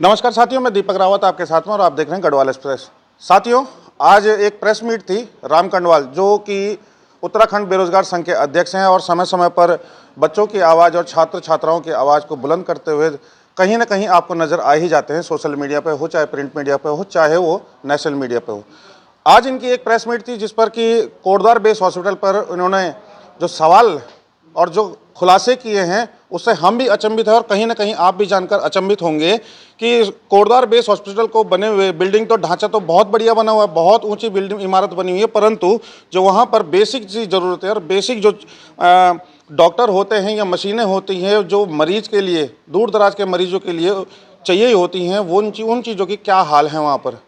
नमस्कार साथियों, मैं दीपक रावत आपके साथ में और आप देख रहे हैं गढ़वाल एक्सप्रेस। साथियों, आज एक प्रेस मीट थी राम कंडवाल, जो कि उत्तराखंड बेरोजगार संघ के अध्यक्ष हैं और समय समय पर बच्चों की आवाज़ और छात्र छात्राओं की आवाज़ को बुलंद करते हुए कहीं ना कहीं आपको नज़र आ ही जाते हैं, सोशल मीडिया पे हो, चाहे प्रिंट मीडिया पे हो, चाहे वो नेशनल मीडिया पे हो। आज इनकी एक प्रेस मीट थी जिस पर कि कोटद्वार बेस हॉस्पिटल पर उन्होंने जो सवाल और जो खुलासे किए हैं उससे हम भी अचंभित है और कहीं ना कहीं आप भी जानकर अचंभित होंगे कि कोटद्वार बेस हॉस्पिटल को बने हुए बिल्डिंग तो ढांचा तो बहुत बढ़िया बना हुआ है, बहुत ऊंची बिल्डिंग इमारत बनी हुई है, परंतु जो वहाँ पर बेसिक चीज़ ज़रूरत है और बेसिक जो डॉक्टर होते हैं या मशीनें होती हैं जो मरीज के लिए, दूर दराज के मरीजों के लिए चाहिए होती हैं, वो उन चीज़ों की क्या हाल है वहाँ पर,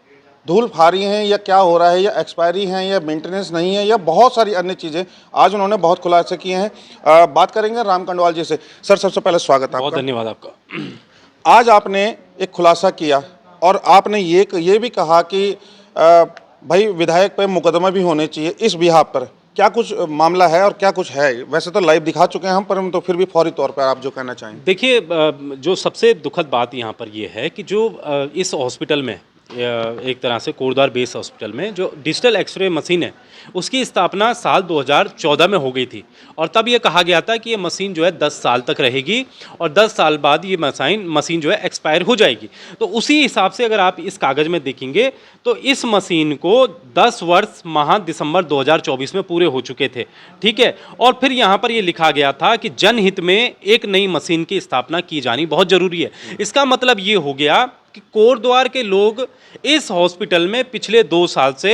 धूल फारी हैं या क्या हो रहा है, या एक्सपायरी हैं या मेंटेनेंस नहीं है, या बहुत सारी अन्य चीज़ें आज उन्होंने बहुत खुलासे किए हैं। बात करेंगे राम कंडवाल जी से। सर, सबसे पहले स्वागत है, बहुत धन्यवाद आपका। आज आपने एक खुलासा किया और आपने ये भी कहा कि भाई विधायक पे मुकदमा भी होने चाहिए इस बिहाफ पर। क्या कुछ मामला है और क्या कुछ है? वैसे तो लाइव दिखा चुके हैं हम, पर तो फिर भी फौरी तौर पर आप जो कहना चाहें। देखिए, जो सबसे दुखद बात यहाँ पर ये है कि जो इस हॉस्पिटल में एक तरह से कोटद्वार बेस हॉस्पिटल में जो डिजिटल एक्सरे मशीन है उसकी स्थापना साल 2014 में हो गई थी और तब ये कहा गया था कि ये मशीन जो है 10 साल तक रहेगी और 10 साल बाद ये मशीन जो है एक्सपायर हो जाएगी। तो उसी हिसाब से अगर आप इस कागज़ में देखेंगे तो इस मशीन को 10 वर्ष माह दिसंबर 2024 में पूरे हो चुके थे, ठीक है। और फिर यहाँ पर ये लिखा गया था कि जनहित में एक नई मशीन की स्थापना की जानी बहुत ज़रूरी है। इसका मतलब ये हो गया कि कोटद्वार के लोग इस हॉस्पिटल में पिछले 2 साल से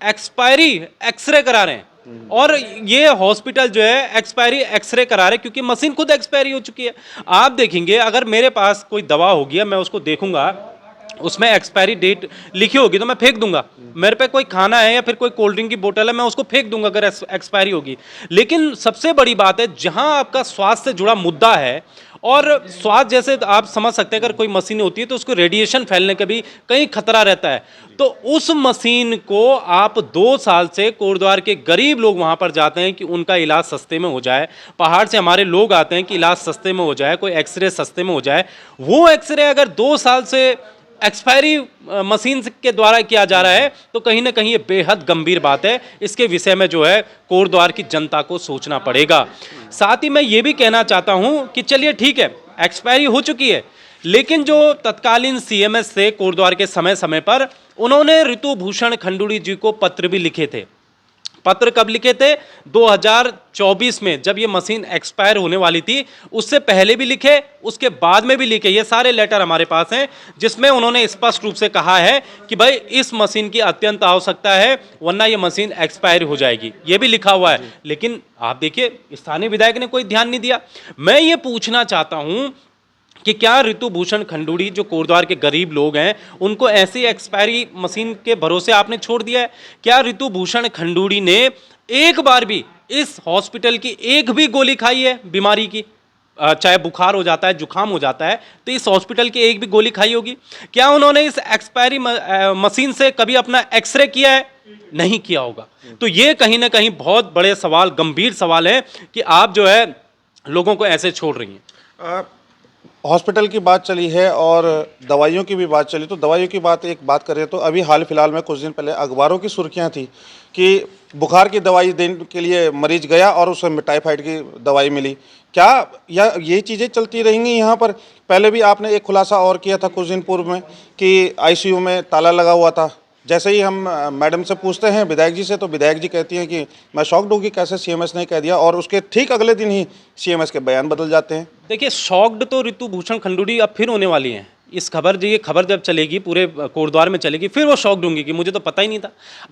एक्सपायरी एक्सरे करा रहे हैं और ये हॉस्पिटल जो है एक्सपायरी एक्सरे करा रहे हैं क्योंकि मशीन खुद एक्सपायरी हो चुकी है। आप देखेंगे, अगर मेरे पास कोई दवा होगी, मैं उसको देखूंगा, उसमें एक्सपायरी डेट लिखी होगी तो मैं फेंक दूंगा। मेरे पे कोई खाना है या फिर कोई कोल्ड ड्रिंक की बोतल है, मैं उसको फेंक दूंगा अगर एक्सपायरी होगी। लेकिन सबसे बड़ी बात है, जहां आपका स्वास्थ्य से जुड़ा मुद्दा है और स्वास्थ्य, जैसे आप समझ सकते हैं अगर कोई मशीन होती है तो उसको रेडिएशन फैलने का भी कहीं खतरा रहता है, तो उस मशीन को आप 2 साल से कोटद्वार के गरीब लोग वहां पर जाते हैं कि उनका इलाज सस्ते में हो जाए। पहाड़ से हमारे लोग आते हैं कि इलाज सस्ते में हो जाए, कोई एक्सरे सस्ते में हो जाए। वो एक्सरे अगर 2 साल से एक्सपायरी मशीन के द्वारा किया जा रहा है तो कहीं ना कहीं ये बेहद गंभीर बात है। इसके विषय में जो है कोटद्वार की जनता को सोचना पड़ेगा। साथ ही मैं ये भी कहना चाहता हूं कि चलिए ठीक है, एक्सपायरी हो चुकी है, लेकिन जो तत्कालीन सीएमएस थे कोटद्वार के समय समय पर, उन्होंने ऋतु भूषण खंडूड़ी जी को पत्र भी लिखे थे। पत्र कब लिखे थे? 2024 में, जब ये मशीन एक्सपायर होने वाली थी। उससे पहले भी लिखे, उसके बाद में भी लिखे। ये सारे लेटर हमारे पास हैं जिसमें उन्होंने स्पष्ट रूप से कहा है कि भाई इस मशीन की अत्यंत आवश्यकता है वरना ये मशीन एक्सपायर हो जाएगी, ये भी लिखा हुआ है। लेकिन आप देखिए, स्थानीय विधायक ने कोई ध्यान नहीं दिया। मैं ये पूछना चाहता हूं कि क्या ऋतु भूषण खंडूड़ी, जो कोटद्वार के गरीब लोग हैं, उनको ऐसी एक्सपायरी मशीन के भरोसे आपने छोड़ दिया है? क्या ऋतु भूषण खंडूड़ी ने एक बार भी इस हॉस्पिटल की एक भी गोली खाई है बीमारी की? चाहे बुखार हो जाता है, जुकाम हो जाता है, तो इस हॉस्पिटल की एक भी गोली खाई होगी? क्या उन्होंने इस एक्सपायरी मशीन से कभी अपना एक्सरे किया है? नहीं किया होगा। तो ये कहीं ना कहीं बहुत बड़े सवाल, गंभीर सवाल है कि आप जो है लोगों को ऐसे छोड़ रही हैं। हॉस्पिटल की बात चली है और दवाइयों की भी बात चली, तो दवाइयों की बात करें तो अभी हाल फिलहाल में कुछ दिन पहले अखबारों की सुर्खियां थी कि बुखार की दवाई देने के लिए मरीज गया और उसे टाइफाइड की दवाई मिली। क्या ये चीज़ें चलती रहेंगी यहाँ पर? पहले भी आपने एक खुलासा और किया था कुछ दिन पूर्व में कि आईसीयू में ताला लगा हुआ था। जैसे ही हम मैडम से पूछते हैं, विधायक जी से, तो विधायक जी कहती हैं कि मैं शॉक्ड हूँ कि कैसे सीएमएस ने कह दिया, और उसके ठीक अगले दिन ही सीएमएस के बयान बदल जाते हैं। देखिए, शॉक्ड तो ऋतु भूषण खंडूड़ी अब फिर होने वाली हैं। इस ये खबर जब चलेगी, पूरे कोटद्वार में चलेगी, फिर वो शॉक्ड होंगी कि मुझे तो पता ही नहीं था।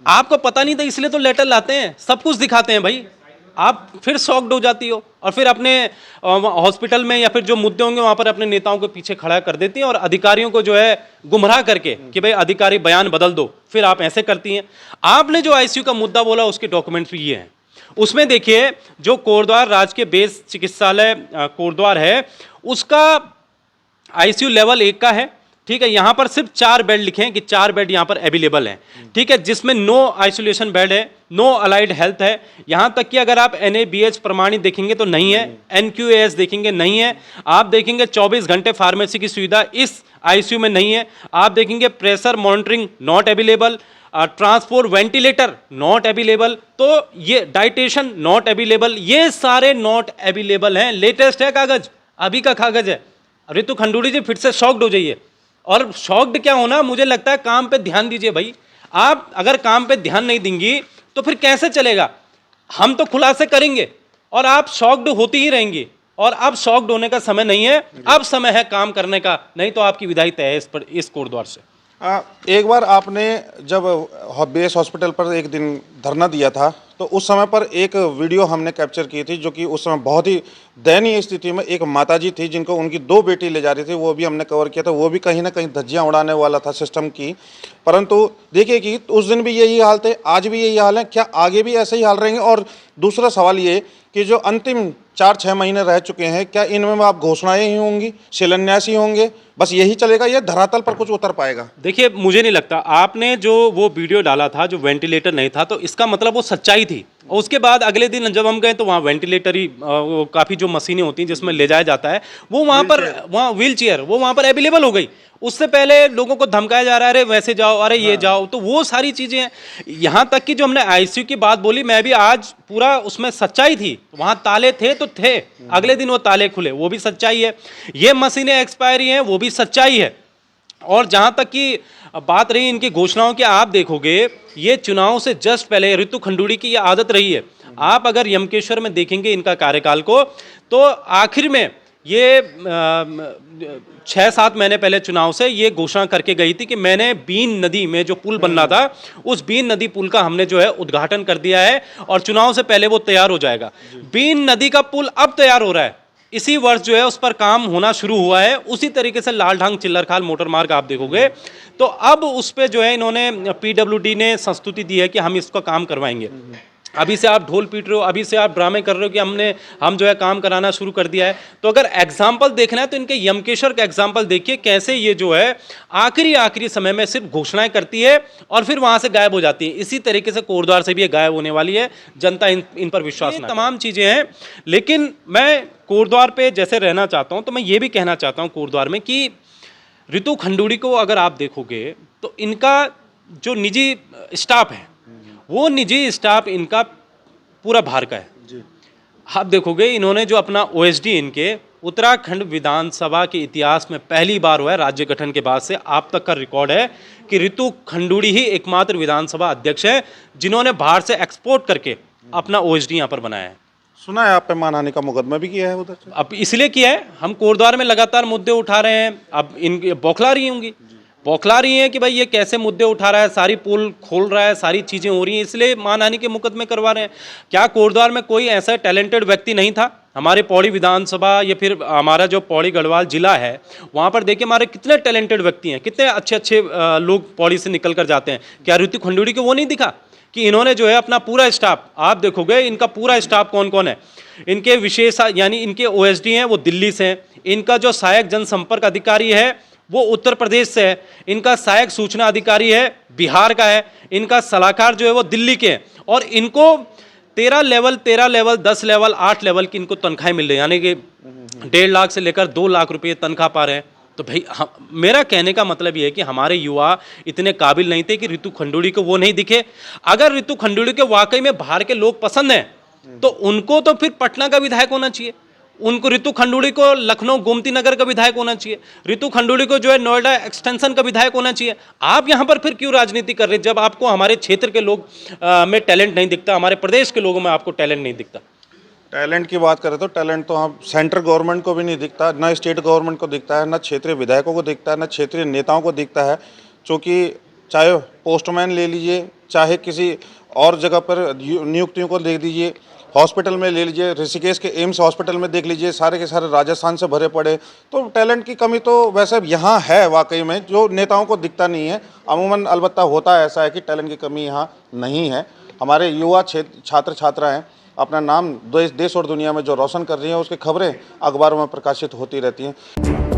आपको पता नहीं था इसलिए तो लेटर लाते हैं, सब कुछ दिखाते हैं भाई। आप फिर शॉक्ड हो जाती हो और फिर अपने हॉस्पिटल में या फिर जो मुद्दे होंगे वहां पर अपने नेताओं के पीछे खड़ा कर देती हैं और अधिकारियों को जो है गुमराह करके कि भाई अधिकारी बयान बदल दो, फिर आप ऐसे करती हैं। आपने जो आईसीयू का मुद्दा बोला उसकी डॉक्यूमेंट्री ये है। उसमें देखिए, जो कोटद्वार राजकीय बेस चिकित्सालय कोटद्वार है, उसका आईसीयू लेवल 1 का है, ठीक है, यहाँ पर सिर्फ 4 बेड लिखे हैं कि 4 बेड यहाँ पर अवेलेबल हैं, ठीक है, जिसमें नो आइसोलेशन बेड है, नो अलाइड हेल्थ है, यहाँ तक कि अगर आप NABH प्रमाणित देखेंगे तो नहीं है, NQAS देखेंगे नहीं है, आप देखेंगे 24 घंटे फार्मेसी की सुविधा इस ICU में नहीं है, आप देखेंगे pressure monitoring not available, transport ventilator not available, तो ये डाइटेशन नॉट अवेलेबल, ये सारे नॉट अवेलेबल हैं। लेटेस्ट है कागज, अभी का कागज है। रितु खंडूड़ी जी फिर से शॉक्ड हो जाइए, और शॉक्ड क्या होना, मुझे लगता है काम पे ध्यान दीजिए भाई। आप अगर काम पे ध्यान नहीं देंगी तो फिर कैसे चलेगा? हम तो खुलासे करेंगे और आप शॉक्ड होती ही रहेंगी, और अब शॉक्ड होने का समय नहीं है, अब समय है काम करने का, नहीं तो आपकी विदाई तय है इस कोटद्वार से। एक बार आपने जब बेस हॉस्पिटल पर एक दिन धरना दिया था तो उस समय पर एक वीडियो हमने कैप्चर की थी, जो कि उस समय बहुत ही दयनीय स्थिति में एक माताजी थी जिनको उनकी 2 बेटी ले जा रही थी, वो भी हमने कवर किया था। वो भी कहीं ना कहीं धज्जियां उड़ाने वाला था सिस्टम की। परंतु देखिए कि उस दिन भी यही हाल थे, आज भी यही हाल है, क्या आगे भी ऐसे ही हाल रहेंगे? और दूसरा सवाल ये कि जो अंतिम 4-6 महीने रह चुके हैं, क्या इनमें आप घोषणाएं ही होंगी, शिलान्यास ही होंगे, बस यही चलेगा, या धरातल पर कुछ उतर पाएगा? देखिए, मुझे नहीं लगता। आपने जो वो वीडियो डाला था जो वेंटिलेटर नहीं था, तो इसका मतलब वो सच्चाई थी। और उसके बाद अगले दिन जब हम गए तो वहाँ वेंटिलेटर ही काफ़ी जो मशीनें होती हैं जिसमें ले जाया जाता है, वो वहाँ पर, वहाँ व्हील चेयर वो वहाँ पर अवेलेबल हो गई। उससे पहले लोगों को धमकाया जा रहा है, अरे वैसे जाओ, अरे ये जाओ, तो वो सारी चीज़ें हैं। यहाँ तक कि जो हमने ICU की बात बोली, मैं भी आज पूरा उसमें सच्चाई थी, वहाँ ताले थे तो थे, अगले दिन वो ताले खुले, वो भी सच्चाई है। ये मशीनें एक्सपायरी हैं, वो भी सच्चाई है। और जहाँ तक कि बात रही इनकी घोषणाओं की, आप देखोगे ये चुनाव से जस्ट पहले रितु खंडूड़ी की ये आदत रही है। आप अगर यमकेश्वर में देखेंगे इनका कार्यकाल को, तो आखिर में ये 6-7 महीने पहले चुनाव से ये घोषणा करके गई थी कि मैंने बीन नदी में जो पुल बनना था, उस बीन नदी पुल का हमने जो है उद्घाटन कर दिया है, और चुनाव से पहले वो तैयार हो जाएगा। बीन नदी का पुल अब तैयार हो रहा है, इसी वर्ष जो है उस पर काम होना शुरू हुआ है। उसी तरीके से लालढांग चिल्लरखाल मोटर मार्ग आप देखोगे तो अब उस पे जो है इन्होंने PWD ने संस्तुति दी है कि हम इसका काम करवाएंगे। अभी से आप ढोल पीट रहे हो, अभी से आप ड्रामे कर रहे हो कि हम जो है काम कराना शुरू कर दिया है। तो अगर एग्जाम्पल देखना है तो इनके यमकेश्वर का एग्जाम्पल देखिए, कैसे ये जो है आखिरी समय में सिर्फ घोषणाएं करती है और फिर वहां से गायब हो जाती है। इसी तरीके से कोटद्वार से भी ये गायब होने वाली है। जनता इन पर विश्वास ना, तमाम चीजें हैं। लेकिन मैं कोटद्वार पे जैसे रहना चाहता हूं, तो मैं ये भी कहना चाहता हूं कोटद्वार में कि रितु खंडूड़ी को अगर आप देखोगे तो इनका जो निजी स्टाफ है, वो निजी स्टाफ इनका पूरा बाहर का है जी। आप देखोगे इन्होंने जो अपना OSD इनके उत्तराखंड विधानसभा के इतिहास में पहली बार हुआ है, राज्य गठन के बाद से आप तक का रिकॉर्ड है कि रितु खंडूड़ी ही एकमात्र विधानसभा अध्यक्ष है जिन्होंने बाहर से एक्सपोर्ट करके अपना OSD यहाँ पर बनाया है। सुना है आप पे मानहानि का मुकदमा भी किया है उधर से? अब इसलिए किया है, हम कोटद्वार में लगातार मुद्दे उठा रहे हैं। अब इनकी बौखला रही होंगी, बौखला रही हैं कि भाई ये कैसे मुद्दे उठा रहा है, सारी पुल खोल रहा है, सारी चीज़ें हो रही हैं, इसलिए मानहानि के मुकदमे करवा रहे हैं। क्या कोटद्वार में कोई ऐसा टैलेंटेड व्यक्ति नहीं था? हमारे पौड़ी विधानसभा या फिर हमारा जो पौड़ी गढ़वाल जिला है, वहाँ पर देखिए हमारे कितने टैलेंटेड व्यक्ति हैं, कितने अच्छे अच्छे लोग पौड़ी से निकल कर जाते हैं। क्या रितु खंडूड़ी को वो नहीं दिखा कि इन्होंने जो है अपना पूरा स्टाफ, आप देखोगे इनका पूरा स्टाफ कौन कौन है, इनके विशेष यानी इनके OSD हैं वो दिल्ली से हैं, इनका जो सहायक जनसंपर्क अधिकारी है वो उत्तर प्रदेश से है, इनका सहायक सूचना अधिकारी है बिहार का है, इनका सलाहकार जो है वो दिल्ली के हैं, और इनको 13 लेवल 10 लेवल 8 लेवल की इनको तनख्वाहें मिल रही है, यानी कि 1.5 लाख से लेकर 2 लाख रुपये तनख्वाह पा रहे हैं। तो भाई मेरा कहने का मतलब ये है कि हमारे युवा इतने काबिल नहीं थे कि रितु खंडूड़ी को वो नहीं दिखे। अगर रितु खंडूड़ी के वाकई में बाहर के लोग पसंद हैं तो उनको तो फिर पटना का विधायक होना चाहिए, उनको रितु खंडूड़ी को लखनऊ गोमती नगर का विधायक होना चाहिए, रितु खंडूड़ी को जो है नोएडा एक्सटेंशन का विधायक होना चाहिए। आप यहाँ पर फिर क्यों राजनीति कर रहे हैं जब आपको हमारे क्षेत्र के लोग में टैलेंट नहीं दिखता, हमारे प्रदेश के लोगों में आपको टैलेंट नहीं दिखता? टैलेंट की बात करें तो टैलेंट तो हम सेंट्रल गवर्नमेंट को भी नहीं दिखता, ना स्टेट गवर्नमेंट को दिखता है, ना क्षेत्रीय विधायकों को दिखता है, ना क्षेत्रीय नेताओं को दिखता है। क्योंकि चाहे पोस्टमैन ले लीजिए, चाहे किसी और जगह पर नियुक्तियों को देख लीजिए, हॉस्पिटल में ले लीजिए, ऋषिकेश के एम्स हॉस्पिटल में देख लीजिए, सारे के सारे राजस्थान से भरे पड़े। तो टैलेंट की कमी तो वैसे यहाँ है वाकई में, जो नेताओं को दिखता नहीं है। अमूमन अलबत्ता होता ऐसा है कि टैलेंट की कमी यहाँ नहीं है। हमारे युवा छात्र छात्राएँ अपना नाम देश और दुनिया में जो रोशन कर रही हैं, उसकी खबरें अखबारों में प्रकाशित होती रहती हैं।